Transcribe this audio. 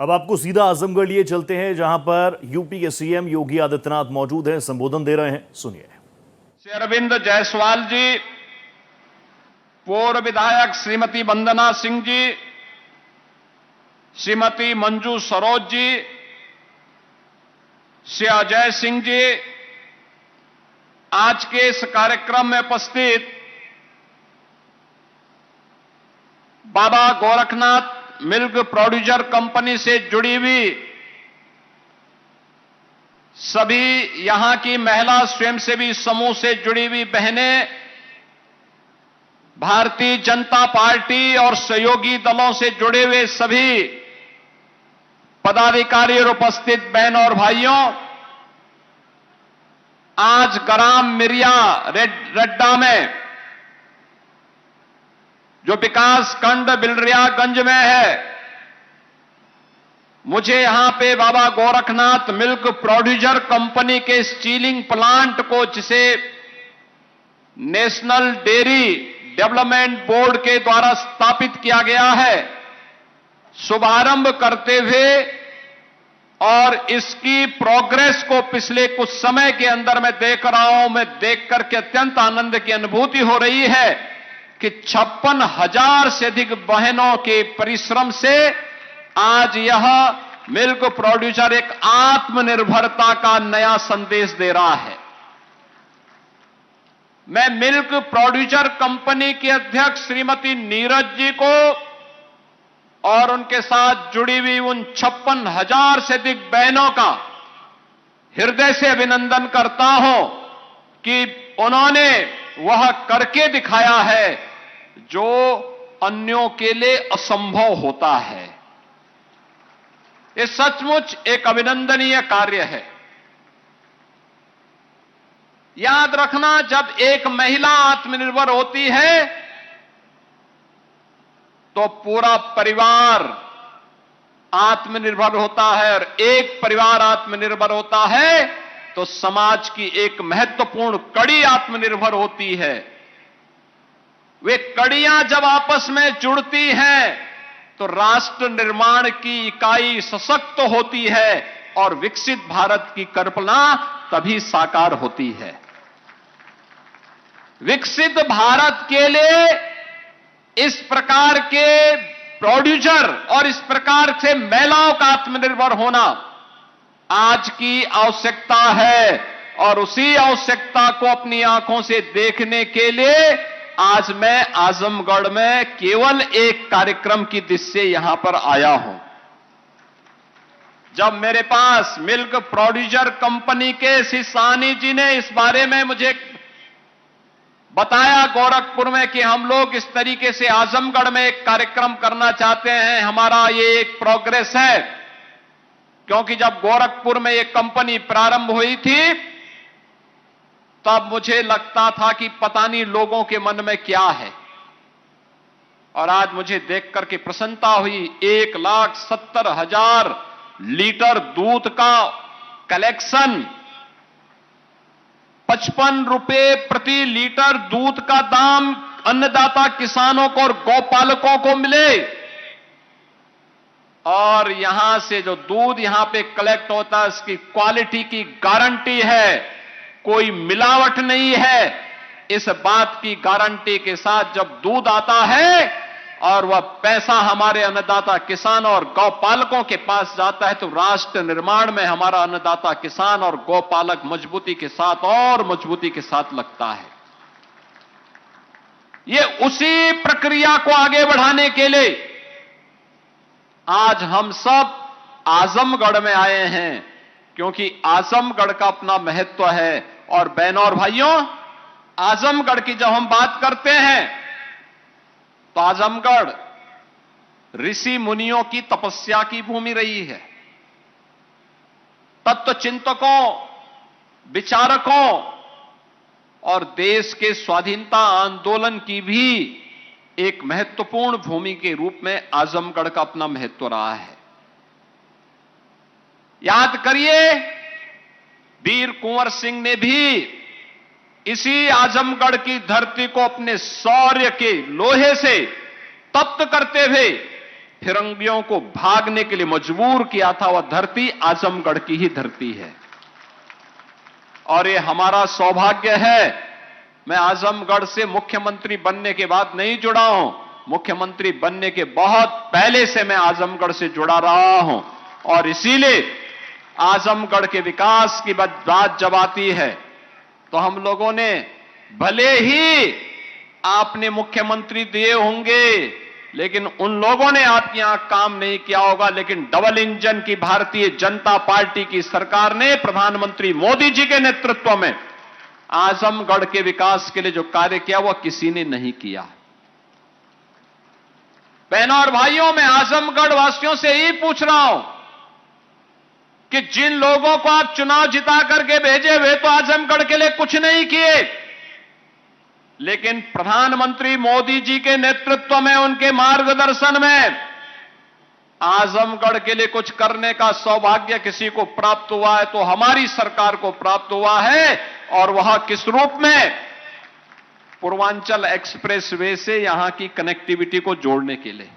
अब आपको सीधा आजमगढ़ लिए चलते हैं, जहां पर यूपी के सीएम योगी आदित्यनाथ मौजूद हैं, संबोधन दे रहे हैं। सुनिए। श्री अरविंद जायसवाल जी, पूर्व विधायक श्रीमती वंदना सिंह जी, श्रीमती मंजू सरोज जी, श्री अजय सिंह जी, आज के इस कार्यक्रम में उपस्थित बाबा गोरखनाथ मिल्क प्रोड्यूसर कंपनी से जुड़ी हुई सभी यहां की महिला स्वयंसेवी समूह से जुड़ी हुई बहनें, भारतीय जनता पार्टी और सहयोगी दलों से जुड़े हुए सभी पदाधिकारी और उपस्थित बहन और भाइयों, आज ग्राम मिरिया रेड्डा में जो विकास खंड बिलरियागंज में है, मुझे यहां पे बाबा गोरखनाथ मिल्क प्रोड्यूसर कंपनी के स्टीलिंग प्लांट को, जिसे नेशनल डेयरी डेवलपमेंट बोर्ड के द्वारा स्थापित किया गया है, शुभारंभ करते हुए और इसकी प्रोग्रेस को पिछले कुछ समय के अंदर मैं देख रहा हूं, मैं देख करके अत्यंत आनंद की अनुभूति हो रही है कि 56,000 से अधिक बहनों के परिश्रम से आज यह मिल्क प्रोड्यूसर एक आत्मनिर्भरता का नया संदेश दे रहा है। मैं मिल्क प्रोड्यूसर कंपनी के अध्यक्ष श्रीमती नीरज जी को और उनके साथ जुड़ी हुई उन 56,000 से अधिक बहनों का हृदय से अभिनंदन करता हूं कि उन्होंने वह करके दिखाया है जो अन्यों के लिए असंभव होता है। ये सचमुच एक अभिनंदनीय कार्य है। याद रखना, जब एक महिला आत्मनिर्भर होती है तो पूरा परिवार आत्मनिर्भर होता है, और एक परिवार आत्मनिर्भर होता है तो समाज की एक महत्वपूर्ण कड़ी आत्मनिर्भर होती है। वे कड़ियां जब आपस में जुड़ती हैं तो राष्ट्र निर्माण की इकाई सशक्त होती है और विकसित भारत की कल्पना तभी साकार होती है। विकसित भारत के लिए इस प्रकार के प्रोड्यूसर और इस प्रकार से महिलाओं का आत्मनिर्भर होना आज की आवश्यकता है, और उसी आवश्यकता को अपनी आंखों से देखने के लिए आज मैं आजमगढ़ में केवल एक कार्यक्रम की दृष्टि से यहां पर आया हूं। जब मेरे पास मिल्क प्रोड्यूसर कंपनी के श्री साहनी जी ने इस बारे में मुझे बताया गोरखपुर में कि हम लोग इस तरीके से आजमगढ़ में एक कार्यक्रम करना चाहते हैं, हमारा ये एक प्रोग्रेस है, क्योंकि जब गोरखपुर में एक कंपनी प्रारंभ हुई थी तब मुझे लगता था कि पता नहीं लोगों के मन में क्या है, और आज मुझे देख करके प्रसन्नता हुई। 1,70,000 लीटर दूध का कलेक्शन, 55 रुपए प्रति लीटर दूध का दाम अन्नदाता किसानों को और गौपालकों को मिले, और यहां से जो दूध यहां पे कलेक्ट होता है उसकी क्वालिटी की गारंटी है, कोई मिलावट नहीं है। इस बात की गारंटी के साथ जब दूध आता है और वह पैसा हमारे अन्नदाता किसान और गौपालकों के पास जाता है तो राष्ट्र निर्माण में हमारा अन्नदाता किसान और गौपालक मजबूती के साथ और मजबूती के साथ लगता है। ये उसी प्रक्रिया को आगे बढ़ाने के लिए आज हम सब आजमगढ़ में आए हैं, क्योंकि आजमगढ़ का अपना महत्व है। और बहनों और भाइयों, आजमगढ़ की जब हम बात करते हैं तो आजमगढ़ ऋषि मुनियों की तपस्या की भूमि रही है। तत्व चिंतकों, विचारकों और देश के स्वाधीनता आंदोलन की भी एक महत्वपूर्ण भूमि के रूप में आजमगढ़ का अपना महत्व रहा है। याद करिए, वीर कुंवर सिंह ने भी इसी आजमगढ़ की धरती को अपने शौर्य के लोहे से तप्त करते हुए फिरंगियों को भागने के लिए मजबूर किया था, वह धरती आजमगढ़ की ही धरती है। और ये हमारा सौभाग्य है। मैं आजमगढ़ से मुख्यमंत्री बनने के बाद नहीं जुड़ा हूं, मुख्यमंत्री बनने के बहुत पहले से मैं आजमगढ़ से जुड़ा रहा हूं। और इसीलिए आजमगढ़ के विकास की बात जब आती है तो हम लोगों ने, भले ही आपने मुख्यमंत्री दिए होंगे, लेकिन उन लोगों ने आपके यहां काम नहीं किया होगा, लेकिन डबल इंजन की भारतीय जनता पार्टी की सरकार ने प्रधानमंत्री मोदी जी के नेतृत्व में आजमगढ़ के विकास के लिए जो कार्य किया वह किसी ने नहीं किया। बहनों और भाइयों, मैं आजमगढ़ वासियों से ही पूछ रहा हूं कि जिन लोगों को आप चुनाव जिता करके भेजे हुए तो आजमगढ़ के लिए कुछ नहीं किए, लेकिन प्रधानमंत्री मोदी जी के नेतृत्व में, उनके मार्गदर्शन में आजमगढ़ के लिए कुछ करने का सौभाग्य किसी को प्राप्त हुआ है तो हमारी सरकार को प्राप्त हुआ है। और वह किस रूप में? पूर्वांचल एक्सप्रेसवे से यहां की कनेक्टिविटी को जोड़ने के लिए।